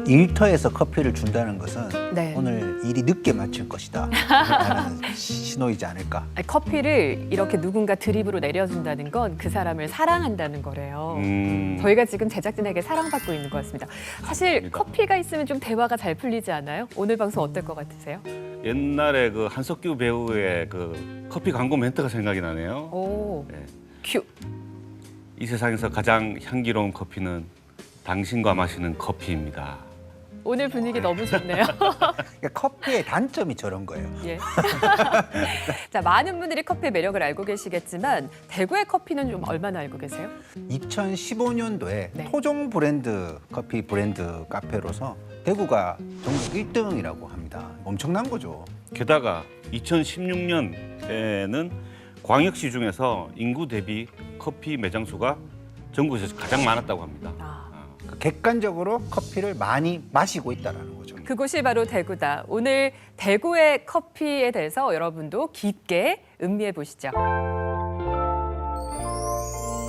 일터에서 커피를 준다는 것은 네. 오늘 일이 늦게 마칠 것이다 라는 신호이지 않을까. 아니, 커피를 이렇게 누군가 드립으로 내려준다는 건 그 사람을 사랑한다는 거래요. 저희가 지금 제작진에게 사랑받고 있는 것 같습니다. 사실 맞습니다. 커피가 있으면 좀 대화가 잘 풀리지 않아요? 오늘 방송 어떨 것 같으세요? 옛날에 그 한석규 배우의 그 커피 광고 멘트가 생각이 나네요. 오, 네. 큐. 이 세상에서 가장 향기로운 커피는 당신과 마시는 커피입니다. 오늘 분위기 너무 좋네요. 그러니까 커피의 단점이 저런 거예요. 예. 자, 많은 분들이 커피의 매력을 알고 계시겠지만 대구의 커피는 좀 얼마나 알고 계세요? 2015년도에 네. 토종 브랜드 커피 브랜드 카페로서 대구가 전국 1등이라고 합니다. 엄청난 거죠. 게다가 2016년에는 광역시 중에서 인구 대비 커피 매장 수가 전국에서 가장 많았다고 합니다. 그러니까 객관적으로 커피를 많이 마시고 있다는 거죠. 그곳이 바로 대구다. 오늘 대구의 커피에 대해서 여러분도 깊게 음미해 보시죠.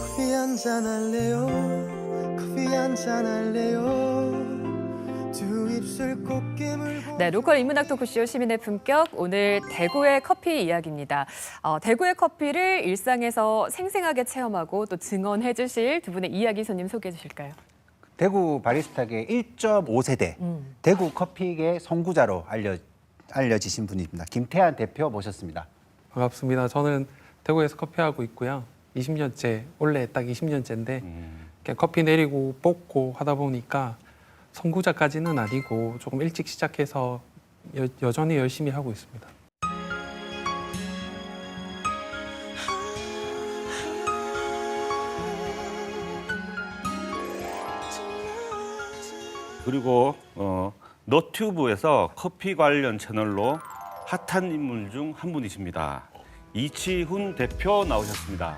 커피 한잔 할래요 커피 한잔 할래요 두 입술 꼭 깨물고 네, 로컬 인문학 토크쇼 시민의 품격. 오늘 대구의 커피 이야기입니다. 대구의 커피를 일상에서 생생하게 체험하고 또 증언해 주실 두 분의 이야기 손님 소개해 주실까요? 대구 바리스타계 1.5세대 대구 커피계 선구자로 알려지신 분입니다. 김태한 대표 모셨습니다. 반갑습니다. 저는 대구에서 커피하고 있고요. 20년째, 원래 딱 20년째인데 커피 내리고 볶고 하다 보니까 선구자까지는 아니고 조금 일찍 시작해서 여전히 열심히 하고 있습니다. 그리고 너튜브에서 커피 관련 채널로 핫한 인물 중 한 분이십니다. 이치훈 대표 나오셨습니다.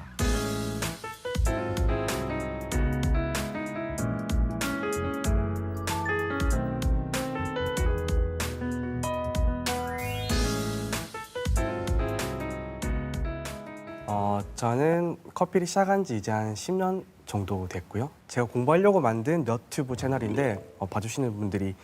저는 커피를 시작한 지 이제 한 10년 정도 됐고요. 제가 공부하려고 만든 너튜브 채널인데 봐주시는 분들이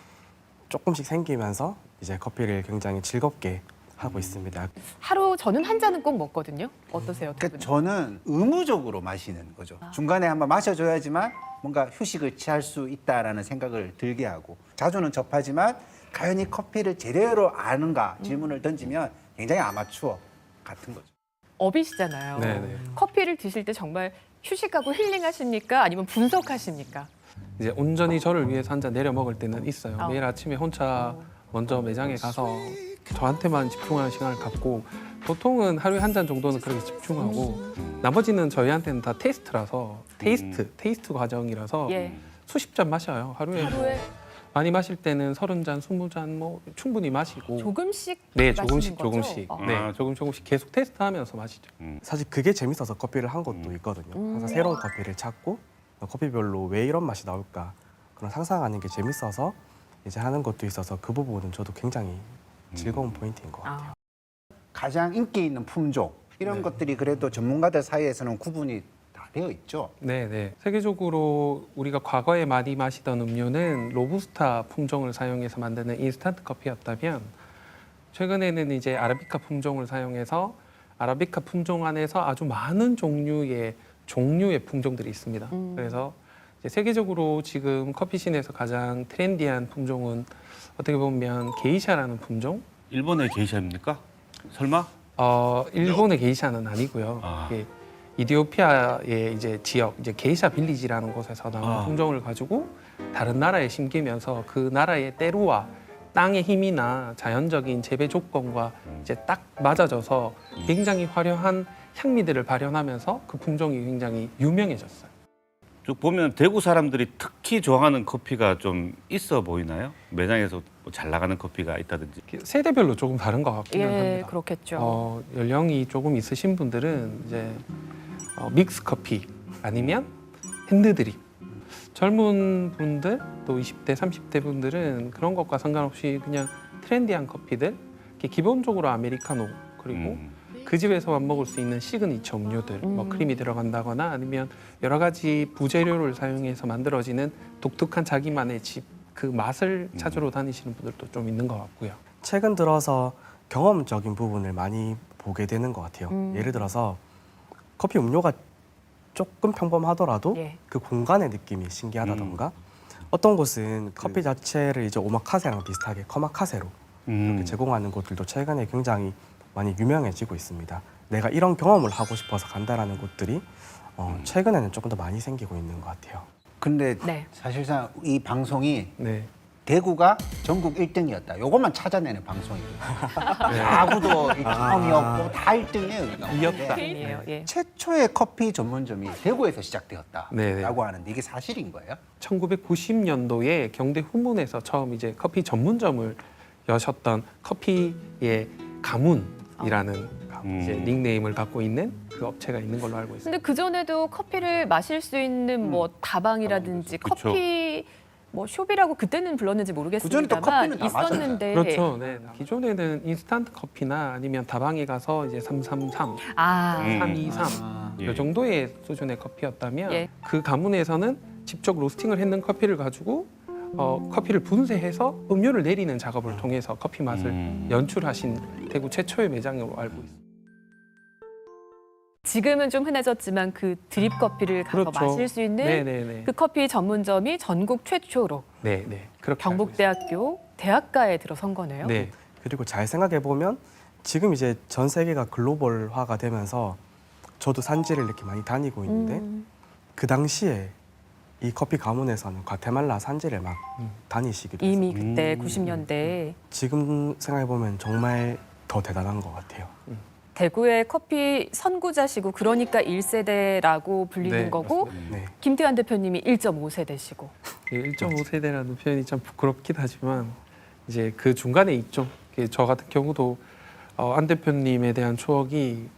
조금씩 생기면서 이제 커피를 굉장히 즐겁게 하고 있습니다. 하루 저는 한 잔은 꼭 먹거든요. 어떠세요, 두 그러니까 분? 저는 의무적으로 마시는 거죠. 중간에 한번 마셔줘야지만 뭔가 휴식을 취할 수 있다라는 생각을 들게 하고 자주는 접하지만 과연 이 커피를 제대로 아는가 질문을 던지면 굉장히 아마추어 같은 거죠. 업이시잖아요. 네네. 커피를 드실 때 정말 휴식하고 힐링하십니까? 아니면 분석하십니까? 이제 온전히 저를 위해서 한 잔 내려 먹을 때는 있어요. 아. 매일 아침에 혼자 먼저 매장에 가서 저한테만 집중하는 시간을 갖고 보통은 하루에 한 잔 정도는 그렇게 집중하고 나머지는 저희한테는 다 테스트라서 테이스트 과정이라서 예. 수십 잔 마셔요. 하루에 하루에 많이 마실 때는 30잔, 20잔 뭐 충분히 마시고 조금씩 네, 마시는 조금씩 거죠? 조금씩. 어. 네, 조금씩 계속 테스트하면서 마시죠. 사실 그게 재밌어서 커피를 한 것도 있거든요. 항상 새로운 커피를 찾고 커피별로 왜 이런 맛이 나올까 그런 상상하는 게 재밌어서 이제 하는 것도 있어서 그 부분은 저도 굉장히 즐거운 포인트인 것 같아요. 가장 인기 있는 품종 이런 네. 것들이 그래도 전문가들 사이에서는 구분이 다 되어 있죠. 네, 네. 세계적으로 우리가 과거에 많이 마시던 음료는 로부스타 품종을 사용해서 만드는 인스턴트 커피였다면 최근에는 이제 아라비카 품종을 사용해서 아라비카 품종 안에서 아주 많은 종류의 품종들이 있습니다. 그래서 이제 세계적으로 지금 커피씬에서 가장 트렌디한 품종은 어떻게 보면 게이샤라는 품종. 일본의 게이샤입니까? 설마? 일본의 게이샤는 아니고요. 아. 이게 이디오피아의 이제 지역, 이제 게이샤 빌리지라는 곳에서 나온 품종을 가지고 다른 나라에 심기면서 그 나라의 때로와 땅의 힘이나 자연적인 재배 조건과 이제 딱 맞아져서 굉장히 화려한 향미들을 발현하면서 그 품종이 굉장히 유명해졌어요. 쭉 보면 대구 사람들이 특히 좋아하는 커피가 좀 있어 보이나요? 매장에서 뭐잘 나가는 커피가 있다든지. 세대별로 조금 다른 것 같기는 예, 합니다. 그렇겠죠. 연령이 조금 있으신 분들은 이제 믹스 커피 아니면 핸드드립. 젊은 분들 또 20대, 30대 분들은 그런 것과 상관없이 그냥 트렌디한 커피들, 이렇게 기본적으로 아메리카노 그리고 그 집에서만 먹을 수 있는 시그니처 음료들, 뭐 크림이 들어간다거나 아니면 여러 가지 부재료를 사용해서 만들어지는 독특한 자기만의 집 그 맛을 찾으러 다니시는 분들도 좀 있는 것 같고요. 최근 들어서 경험적인 부분을 많이 보게 되는 것 같아요. 예를 들어서 커피 음료가 조금 평범하더라도 예. 그 공간의 느낌이 신기하다던가 어떤 곳은 커피 자체를 이제 오마카세랑 비슷하게 커마카세로 이렇게 제공하는 곳들도 최근에 굉장히 많이 유명해지고 있습니다. 내가 이런 경험을 하고 싶어서 간다라는 곳들이 최근에는 조금 더 많이 생기고 있는 것 같아요. 근데 네. 사실상 이 방송이 네. 대구가 전국 1등이었다. 요것만 찾아내는 방송이에요. 아무도 1등이었고 다 1등이에요. 이었다. 개인이에요. 예. 최초의 커피 전문점이 대구에서 시작되었다라고 네네. 하는데 이게 사실인 거예요? 1990년도에 경대 후문에서 처음 이제 커피 전문점을 여셨던 커피의 가문이라는 이제 닉네임을 갖고 있는 그 업체가 있는 걸로 알고 있습니다. 근데 그 전에도 커피를 마실 수 있는 뭐 다방이라든지 그쵸. 커피 뭐 숍이라고 그때는 불렀는지 그전에 또 모르겠습니다만 커피는 다 있었는데 그렇죠. 네. 기존에는 인스턴트 커피나 아니면 다방에 가서 이제 333, 아 323 예. 이 정도의 수준의 커피였다면 예. 그 가문에서는 직접 로스팅을 했는 커피를 가지고 커피를 분쇄해서 음료를 내리는 작업을 통해서 커피 맛을 연출하신 대구 최초의 매장으로 알고 있습니다. 지금은 좀 흔해졌지만 그 드립 커피를 가서 그렇죠. 마실 수 있는 네네네. 그 커피 전문점이 전국 최초로 네네. 그렇게 알고 경북대학교 대학가에 들어선 거네요. 있습니다. 네. 그리고 잘 생각해 보면 지금 이제 전 세계가 글로벌화가 되면서 저도 산지를 이렇게 많이 다니고 있는데 그 당시에 이 커피 가문에서는 과테말라 산지를 막 다니시기도 이미 했어요. 그때 90년대에 지금 생각해 보면 정말 더 대단한 것 같아요. 대구의 커피 선구자시고 그러니까 1세대라고 불리는 네, 거고 네. 김태환 대표님이 1.5세대시고 1.5세대라는 표현이 참 부끄럽긴 하지만 이제 그 중간에 있죠. 저 같은 경우도 안 대표님에 대한 추억이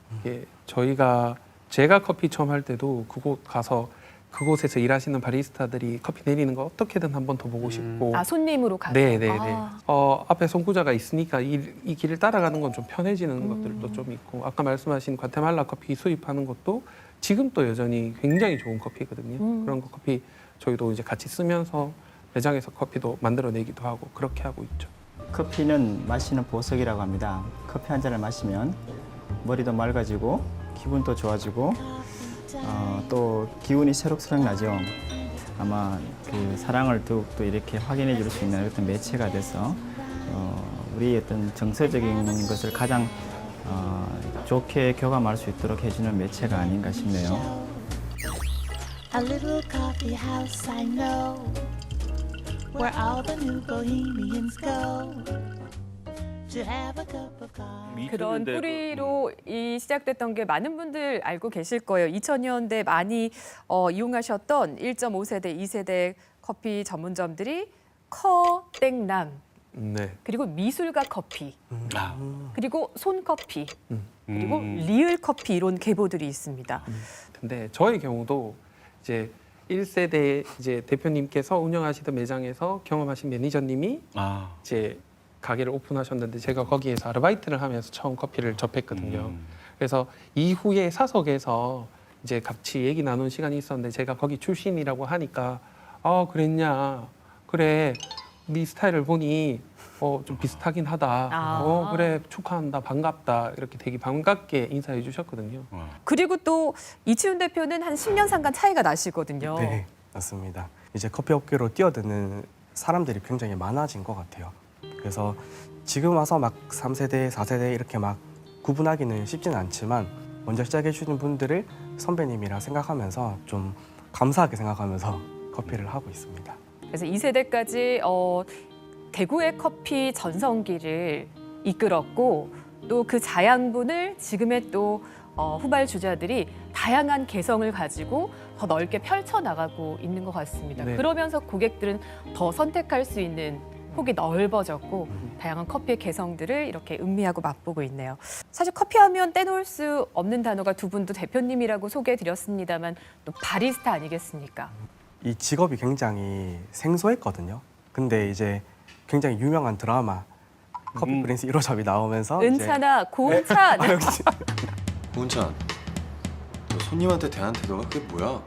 제가 커피 처음 할 때도 그곳 가서 그곳에서 일하시는 바리스타들이 커피 내리는 거 어떻게든 한 번 더 보고 싶고 아 손님으로 가서 네네네. 아, 앞에 선구자가 있으니까 이 길을 따라가는 건 좀 편해지는 것들도 좀 있고 아까 말씀하신 과테말라 커피 수입하는 것도 지금 또 여전히 굉장히 좋은 커피거든요. 그런 거 커피 저희도 이제 같이 쓰면서 매장에서 커피도 만들어내기도 하고 그렇게 하고 있죠. 커피는 마시는 보석이라고 합니다. 커피 한 잔을 마시면 머리도 맑아지고 기분도 좋아지고 또 기운이 새록새록 나죠. 아마 그 사랑을 더욱더 이렇게 확인해 줄 수 있는 어떤 매체가 돼서 우리 어떤 정서적인 것을 가장 좋게 교감할 수 있도록 해주는 매체가 아닌가 싶네요. A little coffee house I know, where all the new bohemians go to have a cup of coffee. 그런 뿌리로 이 시작됐던 게 많은 분들 알고 계실 거예요. 2000년대 많이 이용하셨던 1.5세대, 2세대 커피 전문점들이 땡남 네. 그리고 미술가 커피 아. 그리고 손커피 그리고 리을 커피 이런 계보들이 있습니다. 근데 저의 경우도 이제 1세대 이제 대표님께서 운영하시던 매장에서 경험하신 매니저님이 아. 이제 가게를 오픈하셨는데 제가 거기에서 아르바이트를 하면서 처음 커피를 접했거든요. 그래서 이후에 사석에서 이제 같이 얘기 나눈 시간이 있었는데 제가 거기 출신이라고 하니까 그랬냐? 그래. 네 스타일을 보니 좀 비슷하긴 하다. 아. 그래 축하한다. 반갑다. 이렇게 되게 반갑게 인사해 주셨거든요. 그리고 또 이치훈 대표는 한 10년 상간 차이가 나시거든요. 네, 맞습니다. 이제 커피 업계로 뛰어드는 사람들이 굉장히 많아진 것 같아요. 그래서 지금 와서 막 3세대, 4세대 이렇게 막 구분하기는 쉽지는 않지만 먼저 시작해 주신 분들을 선배님이라 생각하면서 좀 감사하게 생각하면서 커피를 하고 있습니다. 그래서 2세대까지 대구의 커피 전성기를 이끌었고 또 그 자양분을 지금의 또 후발 주자들이 다양한 개성을 가지고 더 넓게 펼쳐나가고 있는 것 같습니다. 네. 그러면서 고객들은 더 선택할 수 있는 폭이 넓어졌고 다양한 커피의 개성들을 이렇게 음미하고 맛보고 있네요. 사실 커피하면 떼놓을 수 없는 단어가 두 분도 대표님이라고 소개해드렸습니다만 또 바리스타 아니겠습니까? 이 직업이 굉장히 생소했거든요. 근데 이제 굉장히 유명한 드라마 커피 프린스 1호점이 나오면서 은차나 고운차 고은찬, 너 손님한테 대한 태도가 그게 뭐야?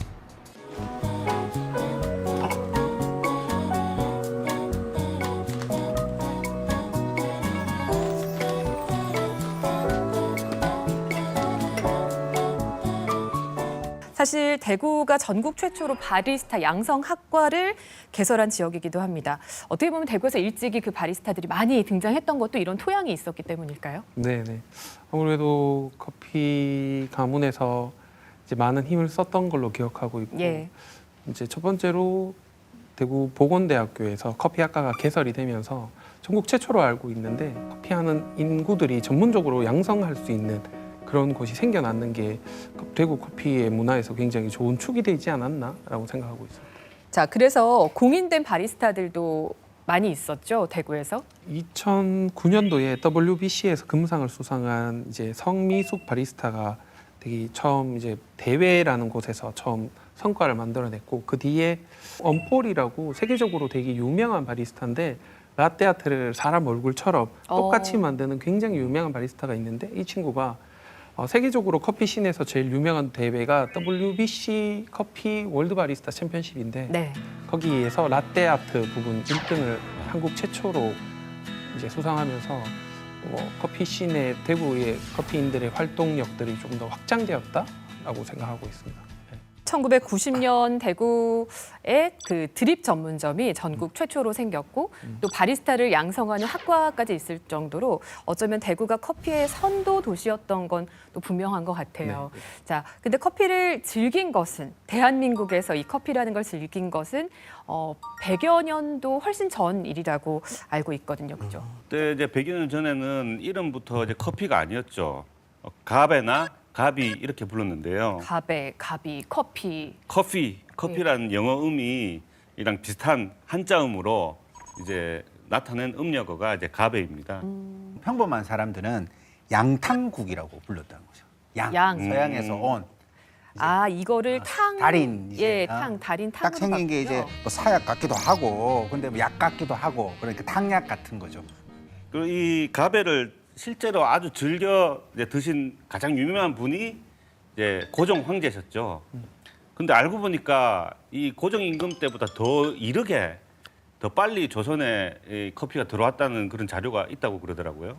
사실 대구가 전국 최초로 바리스타 양성학과를 개설한 지역이기도 합니다. 어떻게 보면 대구에서 일찍이 그 바리스타들이 많이 등장했던 것도 이런 토양이 있었기 때문일까요? 네네. 아무래도 커피 가문에서 이제 많은 힘을 썼던 걸로 기억하고 있고, 예. 이제 첫 번째로 대구 보건대학교에서 커피학과가 개설이 되면서 전국 최초로 알고 있는데 커피하는 인구들이 전문적으로 양성할 수 있는 그런 곳이 생겨났는 게 대구 커피의 문화에서 굉장히 좋은 축이 되지 않았나라고 생각하고 있습니다. 자, 그래서 공인된 바리스타들도 많이 있었죠, 대구에서. 2009년도에 WBC에서 금상을 수상한 이제 성미숙 바리스타가 되게 처음 이제 대회라는 곳에서 처음 성과를 만들어냈고, 그 뒤에 언폴이라고 세계적으로 되게 유명한 바리스타인데 라떼아트를 사람 얼굴처럼 똑같이 만드는 굉장히 유명한 바리스타가 있는데, 이 친구가 세계적으로 커피 씬에서 제일 유명한 대회가 WBC 커피 월드 바리스타 챔피언십인데, 네. 거기에서 라떼아트 부분 1등을 한국 최초로 이제 수상하면서 커피 씬의 대구의 커피인들의 활동력들이 좀 더 확장되었다라고 생각하고 있습니다. 1990년 대구에 그 드립 전문점이 전국 최초로 생겼고 또 바리스타를 양성하는 학과까지 있을 정도로 어쩌면 대구가 커피의 선도 도시였던 건 또 분명한 것 같아요. 자, 근데 커피를 즐긴 것은 대한민국에서 이 커피라는 걸 즐긴 것은 100여 년도 훨씬 전 일이라고 알고 있거든요. 그죠? 그때 이제 100여 년 전에는 이름부터 이제 커피가 아니었죠. 가베나 가비 이렇게 불렀는데요. 가베, 가비, 커피. 커피라는 영어 의미랑 비슷한 한자음으로 이제 나타낸 음력어가 이제 가베입니다. 평범한 사람들은 양탕국이라고 불렀다는 거죠. 양. 서양에서 온 아, 이거를 탕. 달인 이제, 예, 탕, 달인 탕으로 딱 생긴 게 이제 바뀌죠? 뭐 사약 같기도 하고, 근데 뭐 약 같기도 하고, 그러니까 탕약 같은 거죠. 그리고 이 가베를 실제로 아주 즐겨 이제 드신 가장 유명한 분이 이제 고종 황제셨죠. 근데 알고 보니까 이 고종 임금 때보다 더 이르게 더 빨리 조선에 이 커피가 들어왔다는 그런 자료가 있다고 그러더라고요.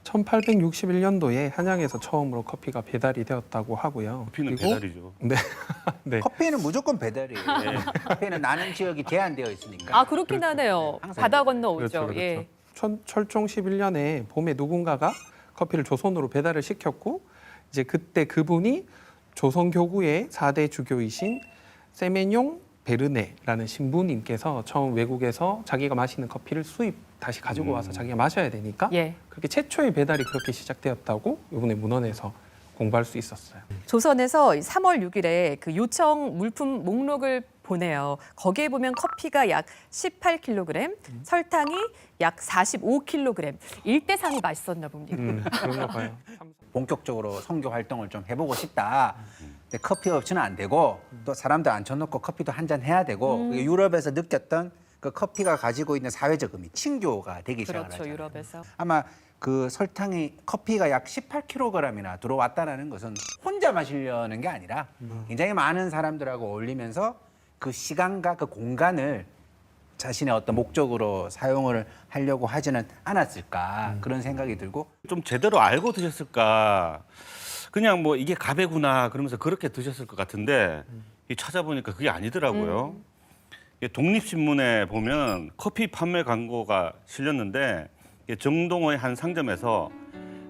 1861년도에 한양에서 처음으로 커피가 배달이 되었다고 하고요. 커피는 그리고- 배달이죠. 네. 네. 커피는 무조건 배달이에요. 네. 커피는 나는 지역이 제한되어 있으니까. 아, 그렇긴 하네요. 항상 바다 건너 오죠. 그렇죠, 그렇죠. 예. 철종 11년에 봄에 누군가가 커피를 조선으로 배달을 시켰고, 이제 그때 그분이 조선 교구의 4대 주교이신 세메뇽 베르네라는 신부님께서 처음 외국에서 자기가 마시는 커피를 다시 가지고 와서 자기가 마셔야 되니까 예. 그렇게 최초의 배달이 그렇게 시작되었다고 이번에 문헌에서 공부할 수 있었어요. 조선에서 3월 6일에 그 요청 물품 목록을 보내요. 거기에 보면 커피가 약 18kg, 설탕이 약 45kg. 1대3이 맛있었나 봅니다. 그런가 봐요. 본격적으로 선교 활동을 좀 해보고 싶다. 근데 커피 없이는 안 되고 또 사람들 앉혀놓고 커피도 한 잔 해야 되고 그게 유럽에서 느꼈던 그 커피가 가지고 있는 사회적 의미, 친교가 되기 그렇죠, 시작하잖아요. 유럽에서. 아마 그 설탕이 커피가 약 18kg이나 들어왔다는 것은 혼자 마시려는 게 아니라 굉장히 많은 사람들하고 어울리면서 그 시간과 그 공간을 자신의 어떤 목적으로 사용을 하려고 하지는 않았을까 그런 생각이 들고 좀 제대로 알고 드셨을까? 그냥 뭐 이게 가베구나 그러면서 그렇게 드셨을 것 같은데 이 찾아보니까 그게 아니더라고요. 이게 독립신문에 보면 커피 판매 광고가 실렸는데 이게 정동호의 한 상점에서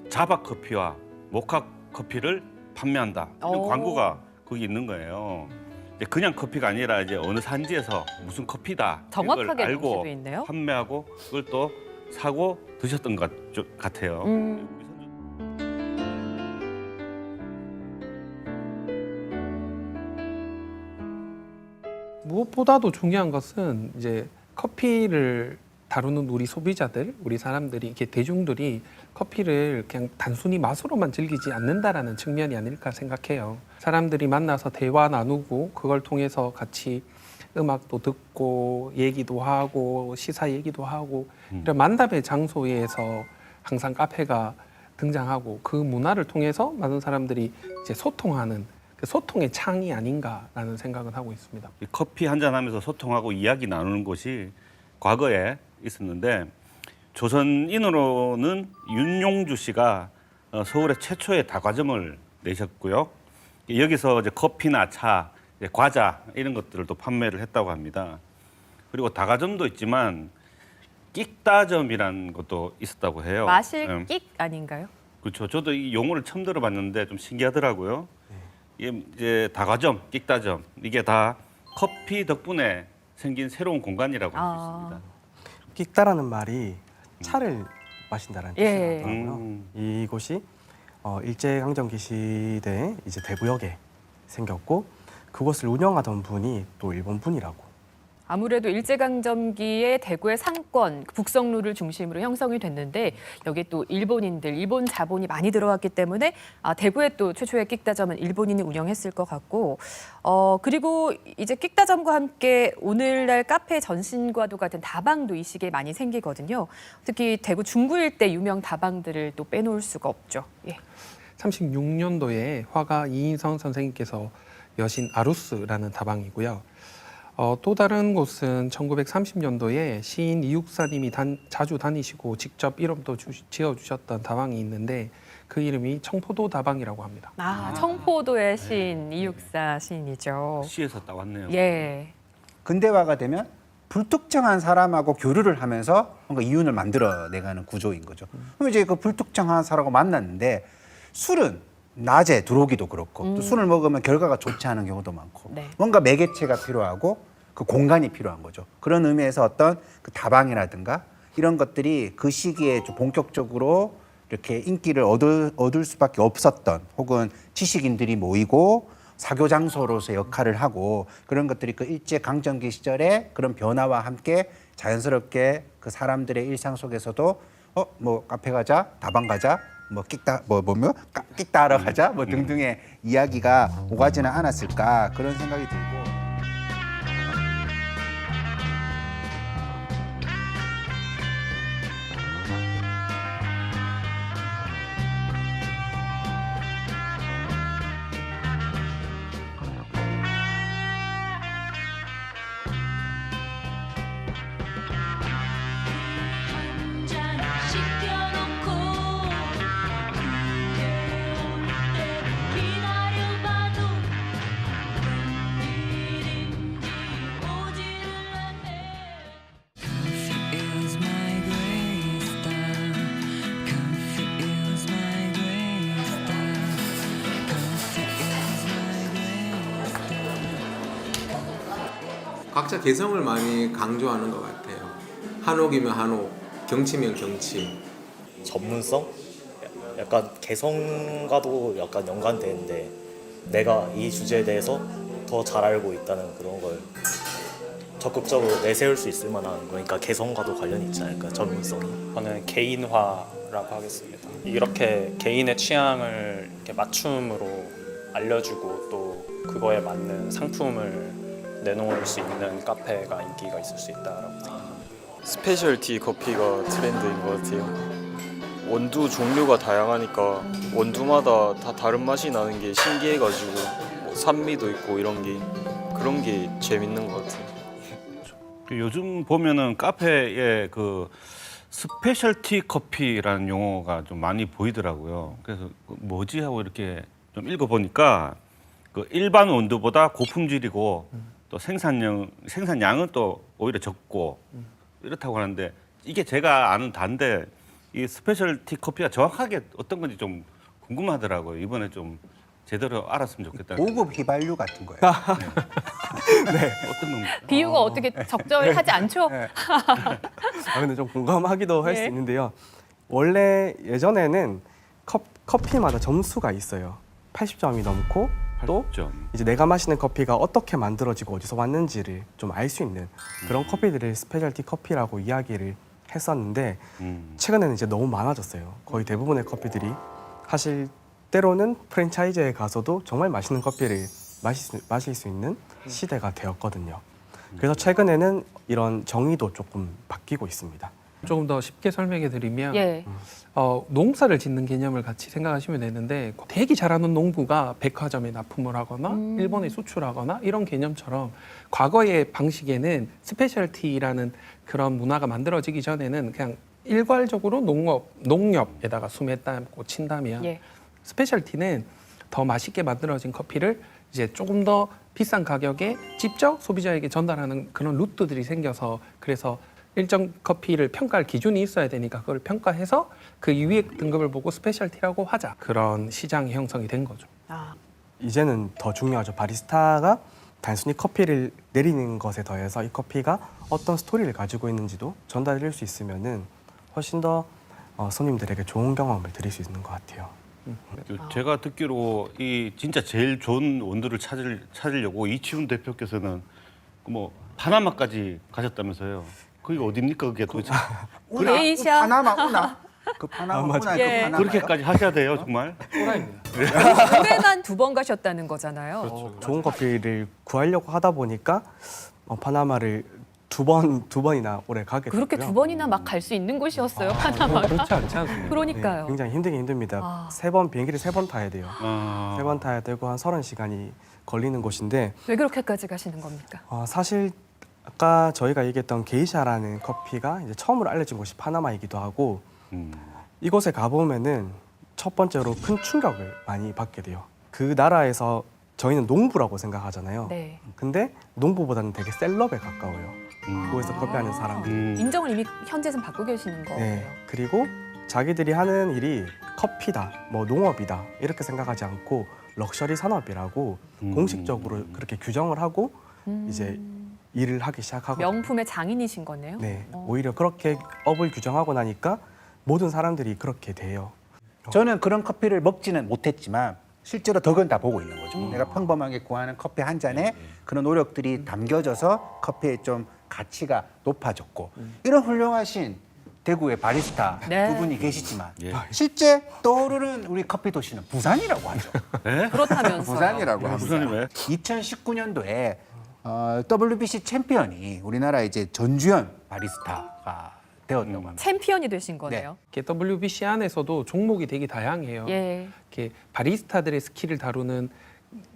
자바 커피와 모카 커피를 판매한다 이런 오. 광고가 거기 있는 거예요. 이제 그냥 커피가 아니라 이제 어느 산지에서 무슨 커피다 정확하게 이걸 알고 명시돼 있네요. 판매하고 그걸 또 사고 드셨던 것 같아요. 무엇보다도 중요한 것은 이제 커피를 다루는 우리 소비자들, 우리 사람들이 이렇게 대중들이 커피를 그냥 단순히 맛으로만 즐기지 않는다라는 측면이 아닐까 생각해요. 사람들이 만나서 대화 나누고 그걸 통해서 같이 음악도 듣고 얘기도 하고 시사 얘기도 하고 이런 만남의 장소에서 항상 카페가 등장하고 그 문화를 통해서 많은 사람들이 이제 소통하는 그 소통의 창이 아닌가라는 생각은 하고 있습니다. 이 커피 한잔 하면서 소통하고 이야기 나누는 곳이 과거에 있었는데 조선인으로는 윤용주 씨가 서울의 최초의 다과점을 내셨고요. 여기서 이제 커피나 차, 이제 과자 이런 것들도 판매를 했다고 합니다. 그리고 다가점도 있지만 끽다점이라는 것도 있었다고 해요. 마실 끽 아닌가요? 그렇죠. 저도 이 용어를 처음 들어봤는데 좀 신기하더라고요. 이게 이제 다가점, 끽다점 이게 다 커피 덕분에 생긴 새로운 공간이라고 할 수 있습니다. 끽다라는 말이 차를 마신다라는 예. 뜻이더라고요. 이곳이 일제강점기 시대에 이제 대구역에 생겼고 그곳을 운영하던 분이 또 일본 분이라고. 아무래도 일제강점기에 대구의 상권, 북성로를 중심으로 형성이 됐는데 여기 또 일본인들, 일본 자본이 많이 들어왔기 때문에 대구에 또 최초의 끽다점은 일본인이 운영했을 것 같고 그리고 이제 끽다점과 함께 오늘날 카페 전신과도 같은 다방도 이 시기에 많이 생기거든요. 특히 대구 중구 일대 유명 다방들을 또 빼놓을 수가 없죠. 예. 36년도에 화가 이인성 선생님께서 여신 아루스라는 다방이고요. 또 다른 곳은 1930년도에 시인 이육사님이 자주 다니시고 직접 이름도 지어주셨던 다방이 있는데 그 이름이 청포도 다방이라고 합니다. 청포도의 시인 이육사 시인이죠. 시에서 따왔네요. 예. 근대화가 되면 불특정한 사람하고 교류를 하면서 뭔가 이윤을 만들어내가는 구조인 거죠. 그럼 이제 그 불특정한 사람하고 만났는데 술은 낮에 들어오기도 그렇고 또 술을 먹으면 결과가 좋지 않은 경우도 많고 네. 뭔가 매개체가 필요하고 그 공간이 필요한 거죠. 그런 의미에서 어떤 그 다방이라든가 이런 것들이 그 시기에 좀 본격적으로 이렇게 인기를 얻을 수밖에 없었던 혹은 지식인들이 모이고 사교 장소로서 역할을 하고 그런 것들이 그 일제 강점기 시절에 그런 변화와 함께 자연스럽게 그 사람들의 일상 속에서도 뭐 카페 가자, 다방 가자, 뭐 끽다하러 가자, 뭐 등등의 이야기가 오가지는 않았을까 그런 생각이 들고. 각자 개성을 많이 강조하는 것 같아요. 한옥이면 한옥, 경치면 경치. 전문성? 약간 개성과도 약간 연관되는데 내가 이 주제에 대해서 더 잘 알고 있다는 그런 걸 적극적으로 내세울 수 있을 만한 그러니까 개성과도 관련이 있지 않을까, 전문성이. 저는 개인화라고 하겠습니다. 이렇게 개인의 취향을 이렇게 맞춤으로 알려주고 또 그거에 맞는 상품을 내놓을 수 있는 카페가 인기가 있을 수 있다라고 생각합니다. 스페셜티 커피가 트렌드인 것 같아요. 원두 종류가 다양하니까 원두마다 다 다른 맛이 나는 게 신기해가지고 뭐 산미도 있고 이런 게 그런 게 재밌는 것 같아요. 요즘 보면은 카페에 그 스페셜티 커피라는 용어가 좀 많이 보이더라고요. 그래서 뭐지 하고 이렇게 좀 읽어보니까 그 일반 원두보다 고품질이고 또 생산량은 또 오히려 적고 이렇다고 하는데 이게 제가 아는 단데 이 스페셜티 커피가 정확하게 어떤 건지 좀 궁금하더라고요. 이번에 좀 제대로 알았으면 좋겠다. 고급 휘발유 같은 거예요. 네. 어떤 겁니까? 비유가 어떻게 적절하지 않죠? 근데 좀 공감하기도 할 수 네. 있는데요. 원래 예전에는 커피마다 점수가 있어요. 80점이 넘고 또 80점. 이제 내가 마시는 커피가 어떻게 만들어지고 어디서 왔는지를 좀 알 수 있는 그런 커피들을 스페셜티 커피라고 이야기를 했었는데 최근에는 이제 너무 많아졌어요. 거의 대부분의 커피들이 사실 때로는 프랜차이즈에 가서도 정말 맛있는 커피를 마실 수 있는 시대가 되었거든요. 그래서 최근에는 이런 정의도 조금 바뀌고 있습니다. 조금 더 쉽게 설명해 드리면 예. 농사를 짓는 개념을 같이 생각하시면 되는데 되게 잘하는 농부가 백화점에 납품을 하거나 일본에 수출하거나 이런 개념처럼 과거의 방식에는 스페셜티라는 그런 문화가 만들어지기 전에는 그냥 일괄적으로 농협에다가 수매 담고 친다면 예. 스페셜티는 더 맛있게 만들어진 커피를 이제 조금 더 비싼 가격에 직접 소비자에게 전달하는 그런 루트들이 생겨서 그래서 일정 커피를 평가할 기준이 있어야 되니까 그걸 평가해서 그 위에 등급을 보고 스페셜티라고 하자. 그런 시장이 형성이 된 거죠. 이제는 더 중요하죠. 바리스타가 단순히 커피를 내리는 것에 더해서 이 커피가 어떤 스토리를 가지고 있는지도 전달해줄 수 있으면은 훨씬 더 손님들에게 좋은 경험을 드릴 수 있는 것 같아요. 제가 듣기로 이 진짜 제일 좋은 원두를 찾으려고 이치훈 대표께서는 뭐 파나마까지 가셨다면서요. 그게 어딥니까 그게 도대체? 게이샤. 파나마 우나. 그 파나마 우나 예. 그 파나마. 그렇게까지 하셔야 돼요 정말? 또라이입니다. 올해만 2번 가셨다는 거잖아요. 그렇죠. 좋은 커피를 구하려고 하다 보니까 파나마를 두 번이나 올해 가게 됐고요. 그렇게 2번이나 막 갈 수 있는 곳이었어요, 파나마가. 그렇지 않지 않습니까? 그러니까요. 네, 굉장히 힘들긴 힘듭니다. 아. 비행기를 3번 타야 돼요. 3번 타야 되고 한 30시간이 걸리는 곳인데 왜 그렇게까지 가시는 겁니까? 사실 아까 저희가 얘기했던 게이샤라는 커피가 이제 처음으로 알려진 곳이 파나마이기도 하고 이곳에 가보면은 첫 번째로 큰 충격을 많이 받게 돼요. 그 나라에서 저희는 농부라고 생각하잖아요. 네. 근데 농부보다는 되게 셀럽에 가까워요. 그곳에서 커피하는 사람들이. 인정을 이미 현재는 받고 계시는 거예요. 네. 그리고 자기들이 하는 일이 커피다, 뭐 농업이다 이렇게 생각하지 않고 럭셔리 산업이라고 공식적으로 그렇게 규정을 하고 이제 일을 하기 시작하고. 명품의 장인이신 거네요. 네. 오히려 그렇게 업을 규정하고 나니까 모든 사람들이 그렇게 돼요. 저는 그런 커피를 먹지는 못했지만 실제로 덕은 다 보고 있는 거죠. 내가 평범하게 구하는 커피 한 잔에 그런 노력들이 담겨져서 커피의 좀 가치가 높아졌고 이런 훌륭하신 대구의 바리스타 네. 두 분이 계시지만 실제 떠오르는 우리 커피 도시는 부산이라고 하죠. 네? 그렇다면서요. 부산이라고 합니다. 부산이 왜? 2019년도에 WBC 챔피언이 우리나라 이제 전주현 바리스타가 되었다고 합니다. 챔피언이 되신 거네요. 이렇게 WBC 안에서도 종목이 되게 다양해요. 예. 이렇게 바리스타들의 스킬을 다루는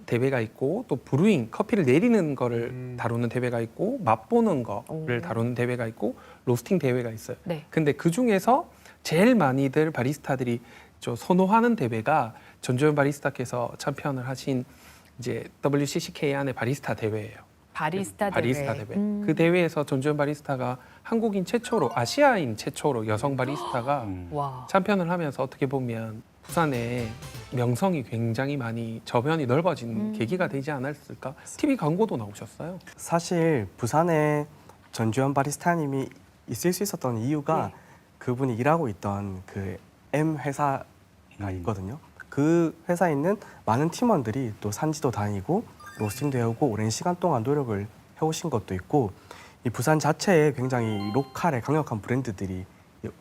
대회가 있고 또 브루잉 커피를 내리는 거를 다루는 대회가 있고 맛보는 거를 다루는 대회가 있고 로스팅 대회가 있어요. 네. 근데 그 중에서 제일 많이들 바리스타들이 선호하는 대회가 전주현 바리스타께서 챔피언을 하신 이제 WCCK 안의 바리스타 대회예요. 바리스타 대회. 바리스타 대회. 그 대회에서 전주현 바리스타가 한국인 최초로 아시아인 최초로 여성 바리스타가 와. 챔피언을 하면서 어떻게 보면 부산의 명성이 굉장히 많이 저변이 넓어진 계기가 되지 않았을까? TV 광고도 나오셨어요. 사실 부산에 전주현 바리스타님이 있을 수 있었던 이유가 그분이 일하고 있던 그 M 회사가 있거든요. 그 회사에 있는 많은 팀원들이 또 산지도 다니고 로스팅도 해오고 오랜 시간 동안 노력을 해오신 것도 있고 이 부산 자체에 굉장히 로컬의 강력한 브랜드들이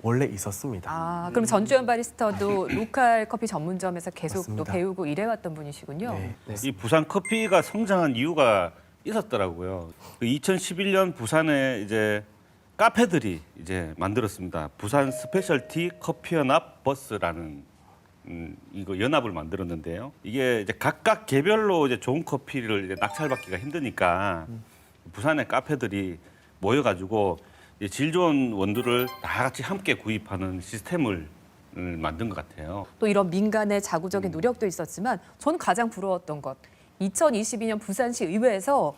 원래 있었습니다. 아, 그럼 전주현 바리스타도 로컬 커피 전문점에서 계속 맞습니다. 또 배우고 일해왔던 분이시군요. 네. 이 부산 커피가 성장한 이유가 있었더라고요. 2011년 부산에 이제 카페들이 이제 만들었습니다. 부산 스페셜티 커피연합 버스라는 이거 연합을 만들었는데요. 이게 이제 각각 개별로 이제 좋은 커피를 이제 낙찰받기가 힘드니까 부산의 카페들이 모여가지고 이제 질 좋은 원두를 다 같이 함께 구입하는 시스템을 만든 것 같아요. 또 이런 민간의 자구적인 노력도 있었지만 저는 가장 부러웠던 것 2022년 부산시 의회에서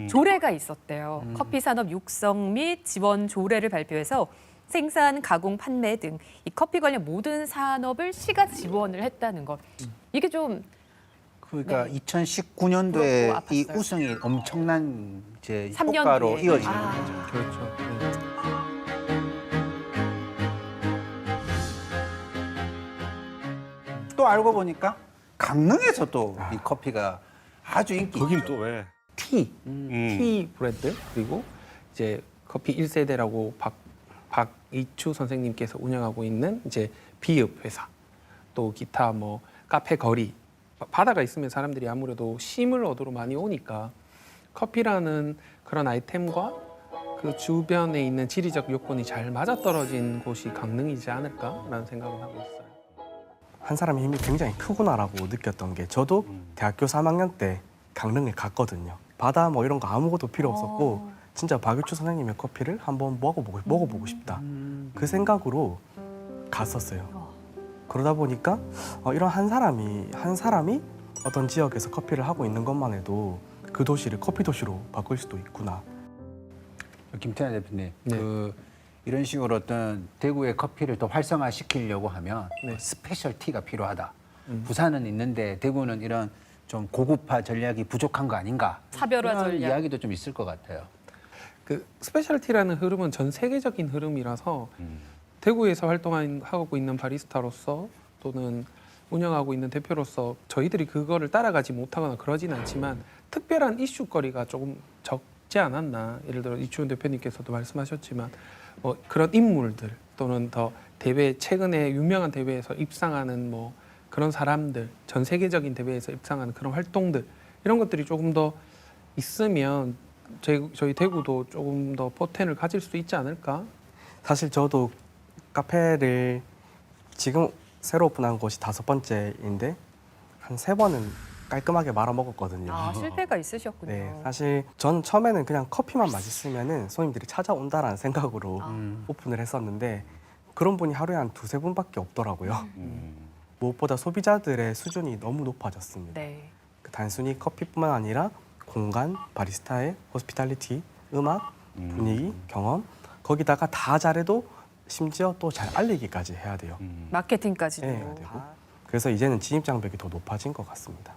조례가 있었대요. 커피 산업 육성 및 지원 조례를 발표해서 생산, 가공, 판매 등 이 커피 관련 모든 산업을 시가 지원을 했다는 것. 이게 좀 그러니까 네. 2019년도에 부럽고 이 아팠어요. 우승이 엄청난 이제 3년 효과로 뒤에. 이어지는 아. 거죠. 그렇죠. 또 알고 보니까 강릉에서도 이 커피가 아주 인기 거긴 있죠. 또 왜? 티 브랜드 그리고 이제 커피 1세대라고 박이추 선생님께서 운영하고 있는 이제 비읍 회사 또 기타 뭐 카페 거리 바다가 있으면 사람들이 아무래도 쉼을 얻으러 많이 오니까 커피라는 그런 아이템과 그 주변에 있는 지리적 요건이 잘 맞아떨어진 곳이 강릉이지 않을까라는 생각을 하고 있어요. 한 사람의 힘이 굉장히 크구나라고 느꼈던 게 저도 대학교 3학년 때 강릉에 갔거든요. 바다 뭐 이런 거 아무것도 필요 없었고 진짜 박유추 선생님의 커피를 한번 먹어보고 싶다. 그 생각으로 갔었어요. 그러다 보니까 이런 한 사람이 어떤 지역에서 커피를 하고 있는 것만 해도 그 도시를 커피 도시로 바꿀 수도 있구나. 김태환 대표님, 네. 이런 식으로 어떤 대구의 커피를 더 활성화시키려고 하면 네. 스페셜티가 필요하다. 부산은 있는데 대구는 이런 좀 고급화 전략이 부족한 거 아닌가? 차별화 이런 전략. 이야기도 좀 있을 것 같아요. 그 스페셜티라는 흐름은 전 세계적인 흐름이라서 대구에서 활동하고 있는 바리스타로서 또는 운영하고 있는 대표로서 저희들이 그거를 따라가지 못하거나 그러진 않지만 특별한 이슈거리가 조금 적지 않았나. 예를 들어 이추훈 대표님께서도 말씀하셨지만 뭐 그런 인물들 또는 더 대회 최근에 유명한 대회에서 입상하는 뭐 그런 사람들, 전 세계적인 대회에서 입상하는 그런 활동들 이런 것들이 조금 더 있으면 저희 대구도 조금 더 포텐을 가질 수 있지 않을까? 사실 저도 카페를 지금 새로 오픈한 곳이 5번째인데 한 3번은 깔끔하게 말아먹었거든요. 아, 실패가 있으셨군요. 네, 사실 전 처음에는 그냥 커피만 맛있으면은 손님들이 찾아온다라는 생각으로 오픈을 했었는데 그런 분이 하루에 한 2-3분밖에 없더라고요. 무엇보다 소비자들의 수준이 너무 높아졌습니다. 네. 단순히 커피뿐만 아니라 공간, 바리스타의 호스피탈리티, 음악, 분위기, 경험 거기다가 다 잘해도 심지어 또 잘 알리기까지 해야 돼요. 마케팅까지도. 네, 해야 되고. 그래서 이제는 진입 장벽이 더 높아진 것 같습니다.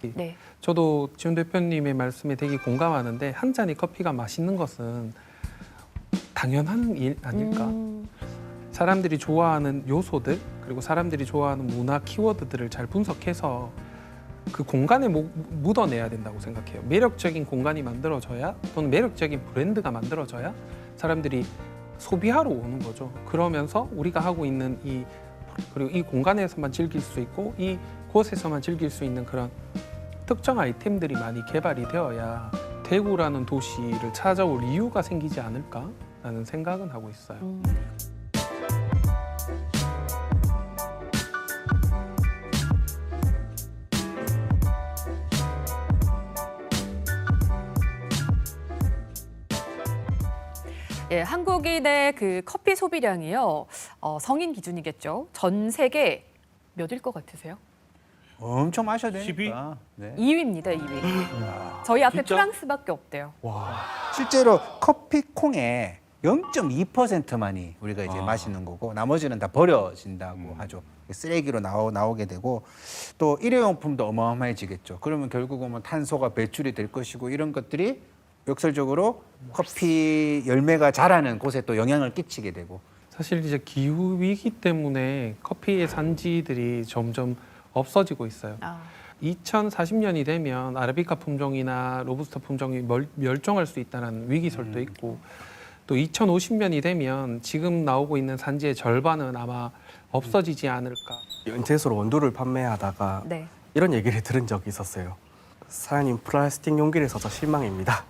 네. 저도 지훈 대표님의 말씀에 되게 공감하는데 한 잔의 커피가 맛있는 것은 당연한 일 아닐까? 사람들이 좋아하는 요소들 그리고 사람들이 좋아하는 문화 키워드들을 잘 분석해서 그 공간에 묻어내야 된다고 생각해요. 매력적인 공간이 만들어져야 또는 매력적인 브랜드가 만들어져야 사람들이 소비하러 오는 거죠. 그러면서 우리가 하고 있는 그리고 이 공간에서만 즐길 수 있고 이 곳에서만 즐길 수 있는 그런 특정 아이템들이 많이 개발이 되어야 대구라는 도시를 찾아올 이유가 생기지 않을까라는 생각은 하고 있어요. 예, 한국인의 그 커피 소비량이요. 성인 기준이겠죠. 전 세계 몇일 것 같으세요? 엄청 마셔야 되니까. 네. 2위입니다, 2위. 저희 앞에 진짜? 프랑스밖에 없대요. 실제로 커피콩의 0.2%만이 우리가 이제 마시는 거고 나머지는 다 버려진다고 하죠. 쓰레기로 나오게 되고 또 일회용품도 어마어마해지겠죠. 그러면 결국은 뭐 탄소가 배출이 될 것이고 이런 것들이 역설적으로 커피 열매가 자라는 곳에 또 영향을 끼치게 되고. 사실 이제 기후 위기 때문에 커피의 산지들이 점점 없어지고 있어요. 2040년이 되면 아라비카 품종이나 로부스타 품종이 멸종할 수 있다는 위기설도 있고 또 2050년이 되면 지금 나오고 있는 산지의 절반은 아마 없어지지 않을까. 연체수로 원두를 판매하다가 네. 이런 얘기를 들은 적이 있었어요. 사장님 플라스틱 용기를 써서 실망입니다.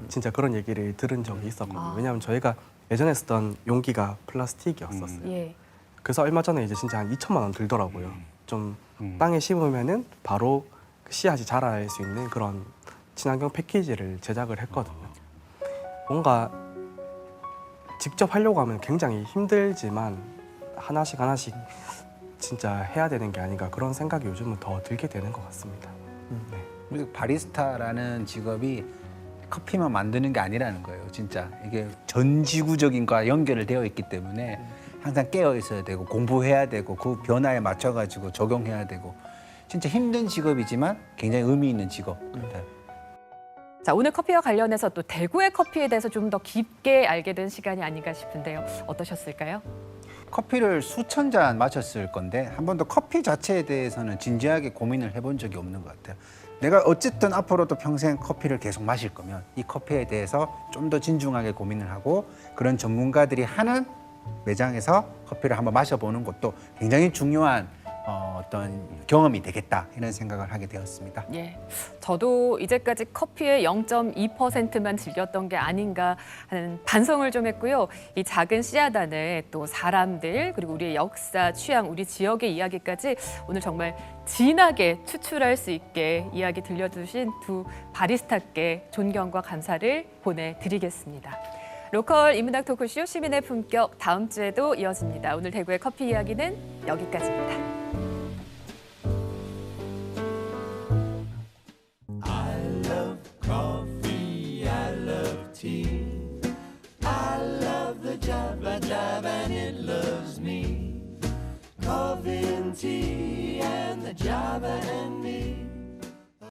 진짜 그런 얘기를 들은 적이 있었거든요. 왜냐하면 저희가 예전에 쓰던 용기가 플라스틱이었었어요. 예. 그래서 얼마 전에 이제 진짜 한 2천만 원 들더라고요. 좀 땅에 심으면은 바로 씨앗이 자랄 수 있는 그런 친환경 패키지를 제작을 했거든요. 뭔가 직접 하려고 하면 굉장히 힘들지만 하나씩 진짜 해야 되는 게 아닌가 그런 생각이 요즘은 더 들게 되는 것 같습니다. 그리고 바리스타라는 직업이 커피만 만드는 게 아니라는 거예요. 진짜 이게 전 지구적인과 연결되어 있기 때문에 항상 깨어 있어야 되고 공부해야 되고 그 변화에 맞춰 가지고 적용해야 되고 진짜 힘든 직업이지만 굉장히 의미 있는 직업 같아요. 자, 오늘 커피와 관련해서 또 대구의 커피에 대해서 좀 더 깊게 알게 된 시간이 아닌가 싶은데요. 어떠셨을까요? 커피를 수천 잔 마셨을 건데 한 번도 커피 자체에 대해서는 진지하게 고민을 해본 적이 없는 것 같아요. 내가 어쨌든 앞으로도 평생 커피를 계속 마실 거면 이 커피에 대해서 좀 더 진중하게 고민을 하고 그런 전문가들이 하는 매장에서 커피를 한번 마셔보는 것도 굉장히 중요한 어떤 경험이 되겠다 이런 생각을 하게 되었습니다. 예, 저도 이제까지 커피의 0.2%만 즐겼던 게 아닌가 하는 반성을 좀 했고요. 이 작은 씨앗 안에 또 사람들 그리고 우리의 역사, 취향, 우리 지역의 이야기까지 오늘 정말 진하게 추출할 수 있게 이야기 들려주신 두 바리스타께 존경과 감사를 보내드리겠습니다. 로컬 인문학 토크쇼 시민의 품격 다음 주에도 이어집니다. 오늘 대구의 커피 이야기는 여기까지입니다. coffee, I love tea. I love the Java Jive and it loves me. Coffee and tea and the Java and